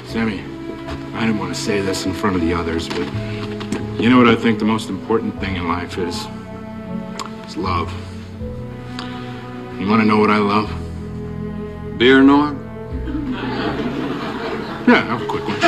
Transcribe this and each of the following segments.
Sammy, I didn't want to say this in front of the others, but you know what I think the most important thing in life is? It's love. You want to know what I love? Beer, Norm? Yeah, have a quick one.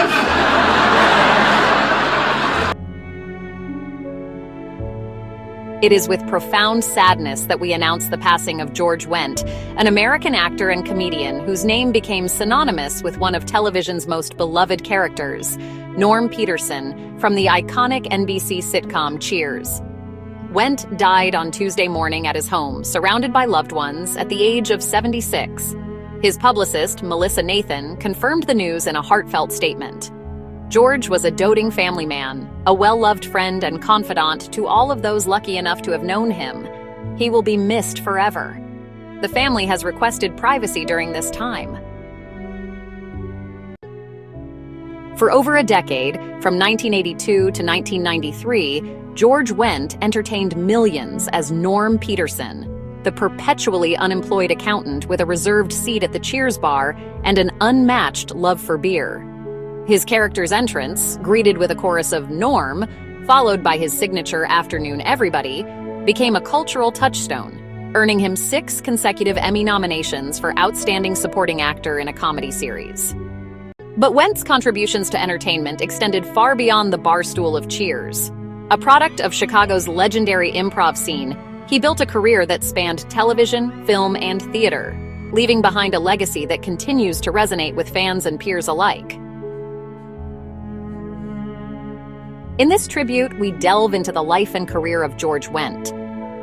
It is with profound sadness that we announce the passing of George Wendt, an American actor and comedian whose name became synonymous with one of television's most beloved characters, Norm Peterson, from the iconic NBC sitcom Cheers. Wendt died on Tuesday morning at his home, surrounded by loved ones, at the age of 76. His publicist, Melissa Nathan, confirmed the news in a heartfelt statement. George was a doting family man, a well-loved friend and confidant to all of those lucky enough to have known him. He will be missed forever. The family has requested privacy during this time. For over a decade, from 1982 to 1993, George Wendt entertained millions as Norm Peterson, the perpetually unemployed accountant with a reserved seat at the Cheers bar and an unmatched love for beer. His character's entrance, greeted with a chorus of Norm, followed by his signature Afternoon Everybody, became a cultural touchstone, earning him 6 consecutive Emmy nominations for Outstanding Supporting Actor in a Comedy Series. But Wendt's contributions to entertainment extended far beyond the barstool of Cheers. A product of Chicago's legendary improv scene, he built a career that spanned television, film, and theater, leaving behind a legacy that continues to resonate with fans and peers alike. In this tribute, we delve into the life and career of George Wendt.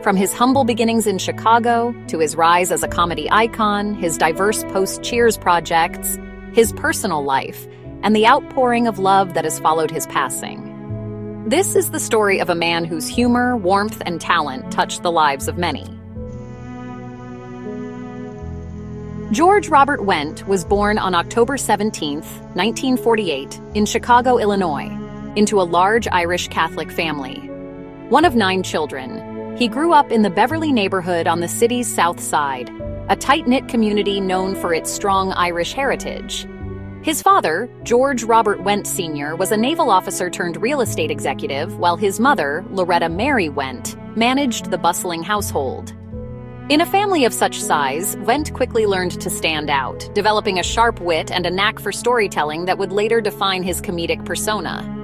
From his humble beginnings in Chicago, to his rise as a comedy icon, his diverse post-Cheers projects, his personal life, and the outpouring of love that has followed his passing. This is the story of a man whose humor, warmth, and talent touched the lives of many. George Robert Wendt was born on October 17, 1948, in Chicago, Illinois, into a large Irish Catholic family. One of 9 children, he grew up in the Beverly neighborhood on the city's South Side, a tight-knit community known for its strong Irish heritage. His father, George Robert Wendt Sr., was a naval officer turned real estate executive, while his mother, Loretta Mary Wendt, managed the bustling household. In a family of such size, Wendt quickly learned to stand out, developing a sharp wit and a knack for storytelling that would later define his comedic persona.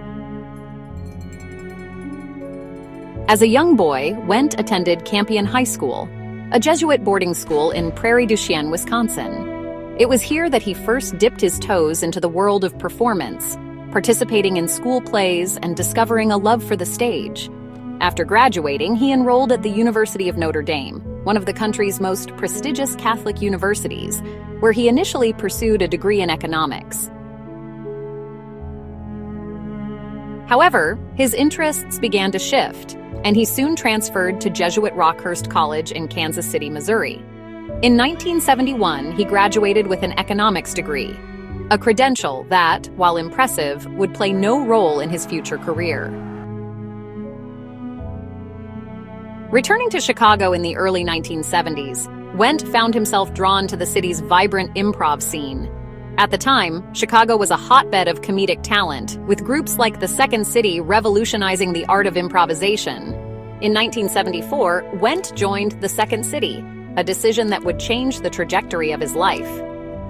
As a young boy, Wendt attended Campion High School, a Jesuit boarding school in Prairie du Chien, Wisconsin. It was here that he first dipped his toes into the world of performance, participating in school plays and discovering a love for the stage. After graduating, he enrolled at the University of Notre Dame, one of the country's most prestigious Catholic universities, where he initially pursued a degree in economics. However, his interests began to shift, and he soon transferred to Jesuit Rockhurst College in Kansas City, Missouri. In 1971, he graduated with an economics degree, a credential that, while impressive, would play no role in his future career. Returning to Chicago in the early 1970s, Wendt found himself drawn to the city's vibrant improv scene. At the time, Chicago was a hotbed of comedic talent, with groups like the Second City revolutionizing the art of improvisation. In 1974, Wendt joined the Second City, a decision that would change the trajectory of his life.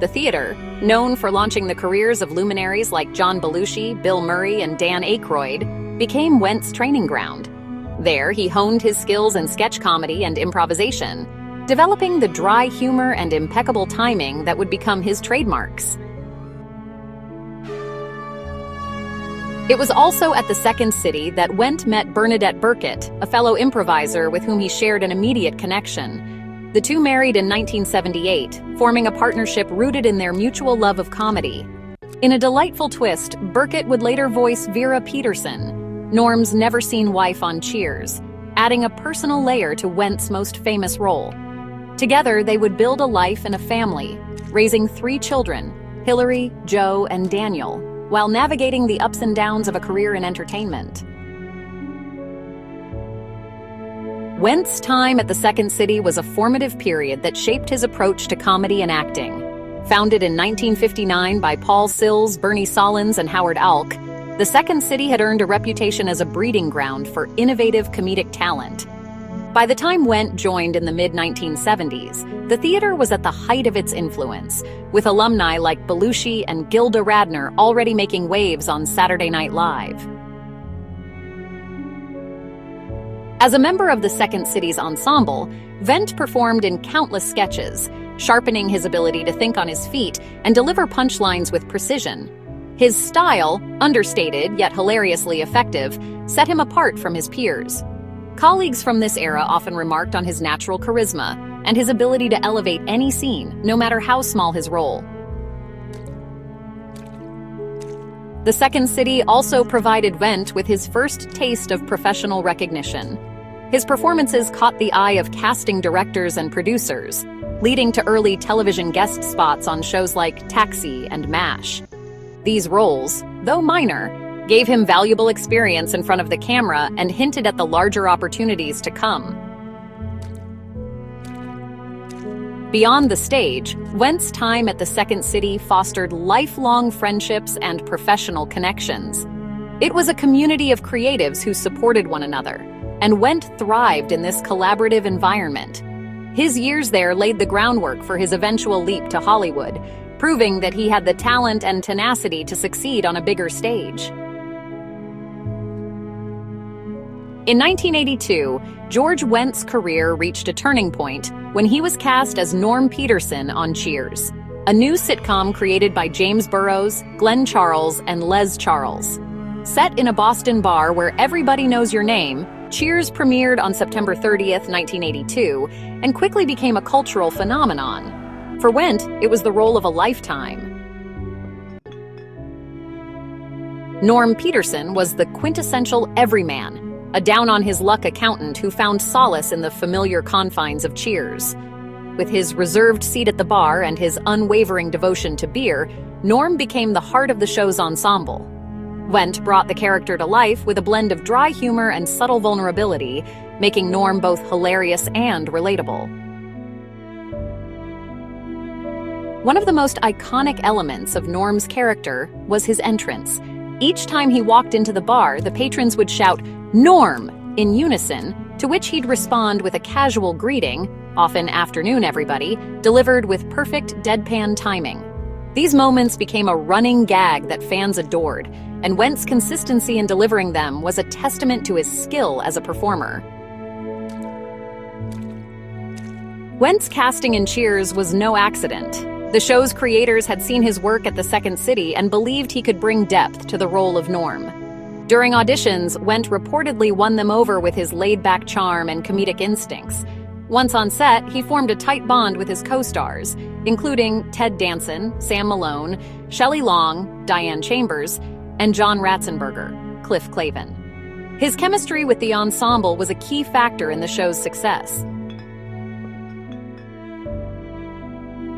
The theater, known for launching the careers of luminaries like John Belushi, Bill Murray, and Dan Aykroyd, became Wendt's training ground. There, he honed his skills in sketch comedy and improvisation, developing the dry humor and impeccable timing that would become his trademarks. It was also at the Second City that Wendt met Bernadette Burkett, a fellow improviser with whom he shared an immediate connection. The two married in 1978, forming a partnership rooted in their mutual love of comedy. In a delightful twist, Burkett would later voice Vera Peterson, Norm's never-seen wife on Cheers, adding a personal layer to Wendt's most famous role. Together, they would build a life and a family, raising 3 children, Hillary, Joe, and Daniel, while navigating the ups and downs of a career in entertainment. Wendt's time at the Second City was a formative period that shaped his approach to comedy and acting. Founded in 1959 by Paul Sills, Bernie Sahlins, and Howard Alk, the Second City had earned a reputation as a breeding ground for innovative comedic talent. By the time Wendt joined in the mid-1970s, the theater was at the height of its influence, with alumni like Belushi and Gilda Radner already making waves on Saturday Night Live. As a member of the Second City's ensemble, Wendt performed in countless sketches, sharpening his ability to think on his feet and deliver punchlines with precision. His style, understated yet hilariously effective, set him apart from his peers. Colleagues from this era often remarked on his natural charisma and his ability to elevate any scene, no matter how small his role. The Second City also provided Wendt with his first taste of professional recognition. His performances caught the eye of casting directors and producers, leading to early television guest spots on shows like Taxi and MASH. These roles, though minor, gave him valuable experience in front of the camera and hinted at the larger opportunities to come. Beyond the stage, Wendt's time at the Second City fostered lifelong friendships and professional connections. It was a community of creatives who supported one another, and Wendt thrived in this collaborative environment. His years there laid the groundwork for his eventual leap to Hollywood, proving that he had the talent and tenacity to succeed on a bigger stage. In 1982, George Wendt's career reached a turning point when he was cast as Norm Peterson on Cheers, a new sitcom created by James Burrows, Glenn Charles, and Les Charles. Set in a Boston bar where everybody knows your name, Cheers premiered on September 30th, 1982, and quickly became a cultural phenomenon. For Wendt, it was the role of a lifetime. Norm Peterson was the quintessential everyman, a down-on-his-luck accountant who found solace in the familiar confines of Cheers. With his reserved seat at the bar and his unwavering devotion to beer, Norm became the heart of the show's ensemble. Wendt brought the character to life with a blend of dry humor and subtle vulnerability, making Norm both hilarious and relatable. One of the most iconic elements of Norm's character was his entrance. Each time he walked into the bar, the patrons would shout, "Norm!" in unison, to which he'd respond with a casual greeting, often "Afternoon, everybody," delivered with perfect deadpan timing. These moments became a running gag that fans adored, and Wendt's consistency in delivering them was a testament to his skill as a performer. Wendt's casting in Cheers was no accident. The show's creators had seen his work at the Second City and believed he could bring depth to the role of Norm. During auditions, Wendt reportedly won them over with his laid-back charm and comedic instincts. Once on set, he formed a tight bond with his co-stars, including Ted Danson, Sam Malone, Shelley Long, Diane Chambers, and John Ratzenberger, Cliff Clavin. His chemistry with the ensemble was a key factor in the show's success.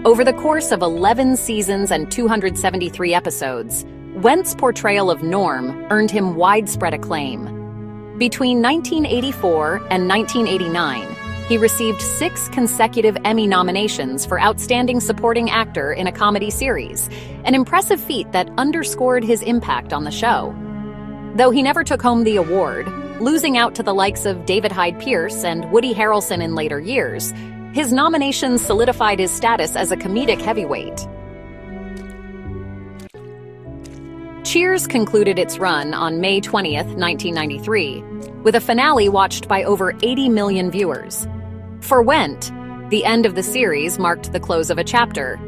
Over the course of 11 seasons and 273 episodes, Wendt's portrayal of Norm earned him widespread acclaim. Between 1984 and 1989, he received 6 consecutive Emmy nominations for Outstanding Supporting Actor in a Comedy Series, an impressive feat that underscored his impact on the show. Though he never took home the award, losing out to the likes of David Hyde Pierce and Woody Harrelson in later years, his nominations solidified his status as a comedic heavyweight. Cheers concluded its run on May 20th, 1993, with a finale watched by over 80 million viewers. For Wendt, the end of the series marked the close of a chapter,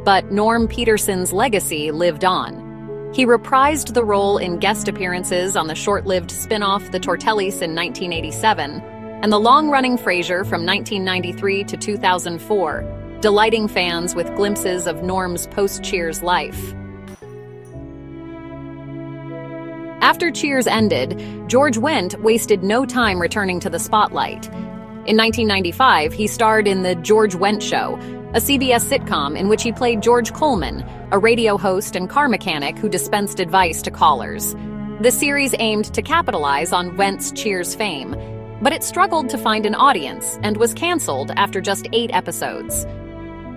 but Norm Peterson's legacy lived on. He reprised the role in guest appearances on the short-lived spin-off The Tortellis in 1987, and the long-running Frasier from 1993 to 2004, delighting fans with glimpses of Norm's post-Cheers life. After Cheers ended, George Wendt wasted no time returning to the spotlight. In 1995, he starred in The George Wendt Show, a CBS sitcom in which he played George Coleman, a radio host and car mechanic who dispensed advice to callers. The series aimed to capitalize on Wendt's Cheers fame, but it struggled to find an audience and was canceled after just 8 episodes.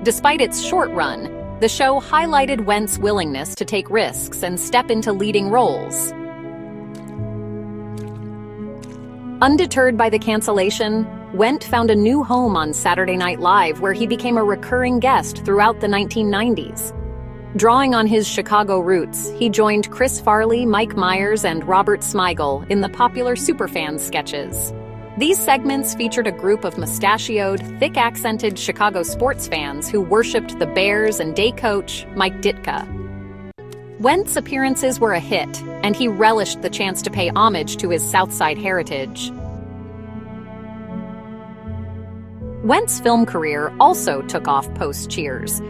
Despite its short run, The show highlighted Wendt's willingness to take risks and step into leading roles. Undeterred by the cancellation, Wendt found a new home on Saturday Night Live where he became a recurring guest throughout the 1990s. Drawing on his Chicago roots, he joined Chris Farley, Mike Myers, and Robert Smigel in the popular Superfans sketches. These segments featured a group of mustachioed, thick-accented Chicago sports fans who worshipped the Bears and day coach, Mike Ditka. Wendt's appearances were a hit, and he relished the chance to pay homage to his Southside heritage. Wendt's film career also took off post-Cheers.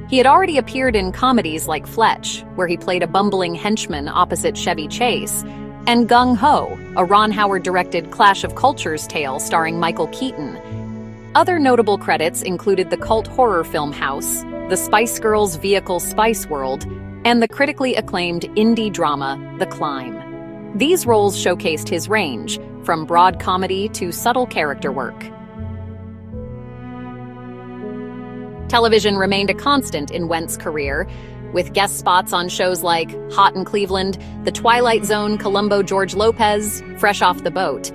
He had already appeared in comedies like Fletch, where he played a bumbling henchman opposite Chevy Chase, and Gung Ho, a Ron Howard-directed Clash of Cultures tale starring Michael Keaton. Other notable credits included the cult horror film House, the Spice Girls vehicle Spice World, and the critically acclaimed indie drama The Climb. These roles showcased his range, from broad comedy to subtle character work. Television remained a constant in Wendt's career, with guest spots on shows like Hot in Cleveland, The Twilight Zone, Columbo George Lopez, Fresh Off the Boat.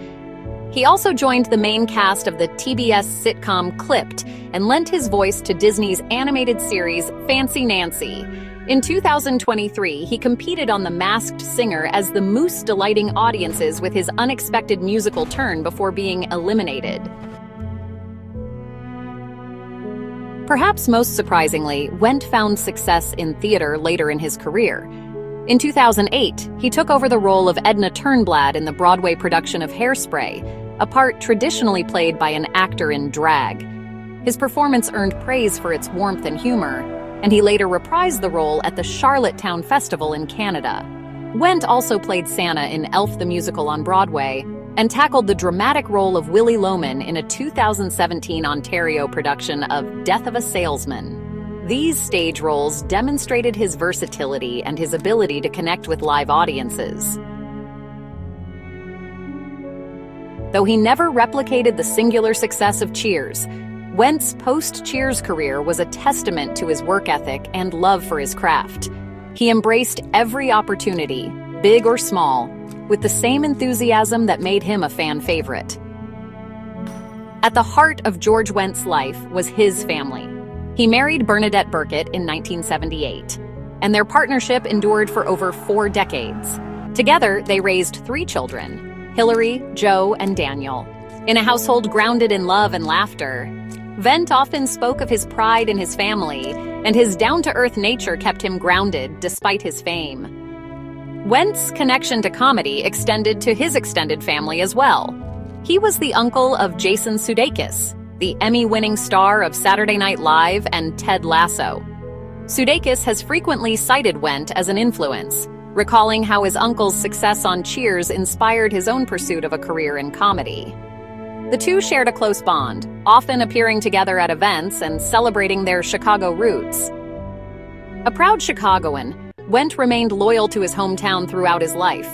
He also joined the main cast of the TBS sitcom Clipped and lent his voice to Disney's animated series Fancy Nancy. In 2023, he competed on The Masked Singer as the moose delighting audiences with his unexpected musical turn before being eliminated. Perhaps most surprisingly, Wendt found success in theater later in his career. In 2008, he took over the role of Edna Turnblad in the Broadway production of Hairspray, a part traditionally played by an actor in drag. His performance earned praise for its warmth and humor, and he later reprised the role at the Charlottetown Festival in Canada. Wendt also played Santa in Elf the Musical on Broadway, and tackled the dramatic role of Willie Loman in a 2017 Ontario production of Death of a Salesman. These stage roles demonstrated his versatility and his ability to connect with live audiences. Though he never replicated the singular success of Cheers, Wendt's post-Cheers career was a testament to his work ethic and love for his craft. He embraced every opportunity, big or small, with the same enthusiasm that made him a fan favorite. At the heart of George Wendt's life was his family. He married Bernadette Burkett in 1978, and their partnership endured for over 4 decades. Together, they raised 3 children, Hillary, Joe, and Daniel, in a household grounded in love and laughter. Wendt often spoke of his pride in his family, and his down-to-earth nature kept him grounded despite his fame. Wendt's connection to comedy extended to his extended family as well. He was the uncle of Jason Sudeikis, the Emmy-winning star of Saturday Night Live and Ted Lasso. Sudeikis has frequently cited Wendt as an influence, recalling how his uncle's success on Cheers inspired his own pursuit of a career in comedy. The two shared a close bond, often appearing together at events and celebrating their Chicago roots. A proud Chicagoan, Wendt remained loyal to his hometown throughout his life.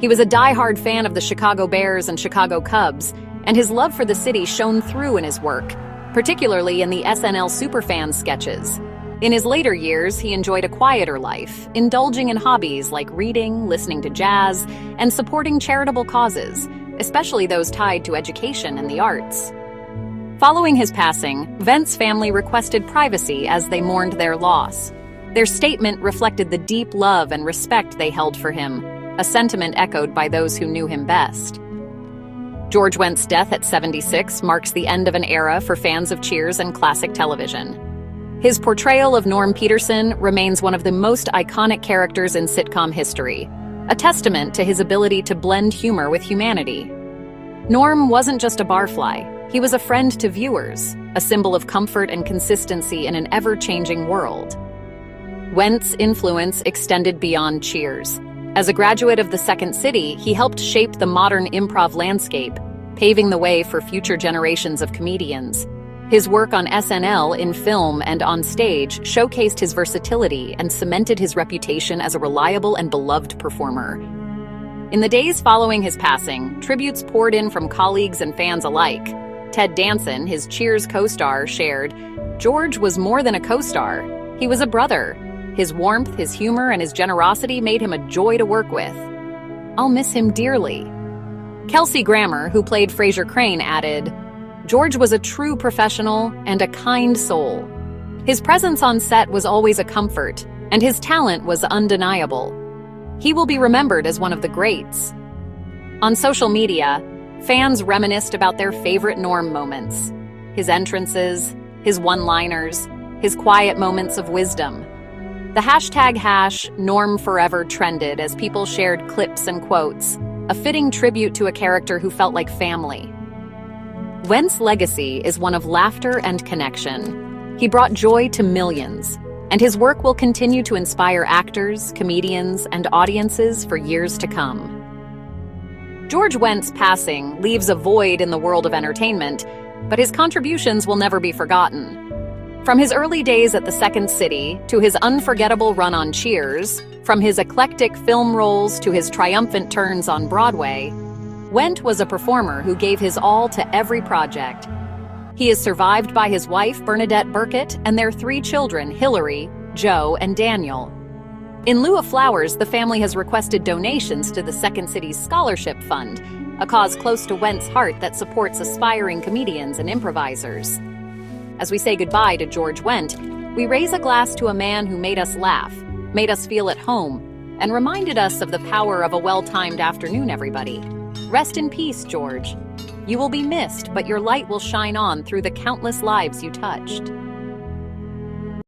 He was a die-hard fan of the Chicago Bears and Chicago Cubs, and his love for the city shone through in his work, particularly in the SNL Superfans sketches. In his later years, he enjoyed a quieter life, indulging in hobbies like reading, listening to jazz, and supporting charitable causes, especially those tied to education and the arts. Following his passing, Wendt's family requested privacy as they mourned their loss. Their statement reflected the deep love and respect they held for him, a sentiment echoed by those who knew him best. George Wendt's death at 76 marks the end of an era for fans of Cheers and classic television. His portrayal of Norm Peterson remains one of the most iconic characters in sitcom history, a testament to his ability to blend humor with humanity. Norm wasn't just a barfly, he was a friend to viewers, a symbol of comfort and consistency in an ever-changing world. Wendt's influence extended beyond Cheers. As a graduate of the Second City, he helped shape the modern improv landscape, paving the way for future generations of comedians. His work on SNL in film and on stage showcased his versatility and cemented his reputation as a reliable and beloved performer. In the days following his passing, tributes poured in from colleagues and fans alike. Ted Danson, his Cheers co-star, shared, "George was more than a co-star. He was a brother. His warmth, his humor, and his generosity made him a joy to work with. I'll miss him dearly. Kelsey Grammer, who played Frasier Crane, added, George was a true professional and a kind soul. His presence on set was always a comfort, and his talent was undeniable. He will be remembered as one of the greats. On social media, fans reminisced about their favorite Norm moments. His entrances, his one-liners, his quiet moments of wisdom. The hashtag #NormForever trended as people shared clips and quotes, a fitting tribute to a character who felt like family. Wendt's legacy is one of laughter and connection. He brought joy to millions, and his work will continue to inspire actors, comedians, and audiences for years to come. George Wendt's passing leaves a void in the world of entertainment, but his contributions will never be forgotten. From his early days at the Second City to his unforgettable run on Cheers, from his eclectic film roles to his triumphant turns on Broadway, Wendt was a performer who gave his all to every project. He is survived by his wife, Bernadette Burkett, and their 3 children, Hillary, Joe, and Daniel. In lieu of flowers, the family has requested donations to the Second City's Scholarship Fund, a cause close to Wendt's heart that supports aspiring comedians and improvisers. As we say goodbye to George Wendt, we raise a glass to a man who made us laugh, made us feel at home, and reminded us of the power of a well-timed afternoon, everybody. Rest in peace, George. You will be missed, but your light will shine on through the countless lives you touched.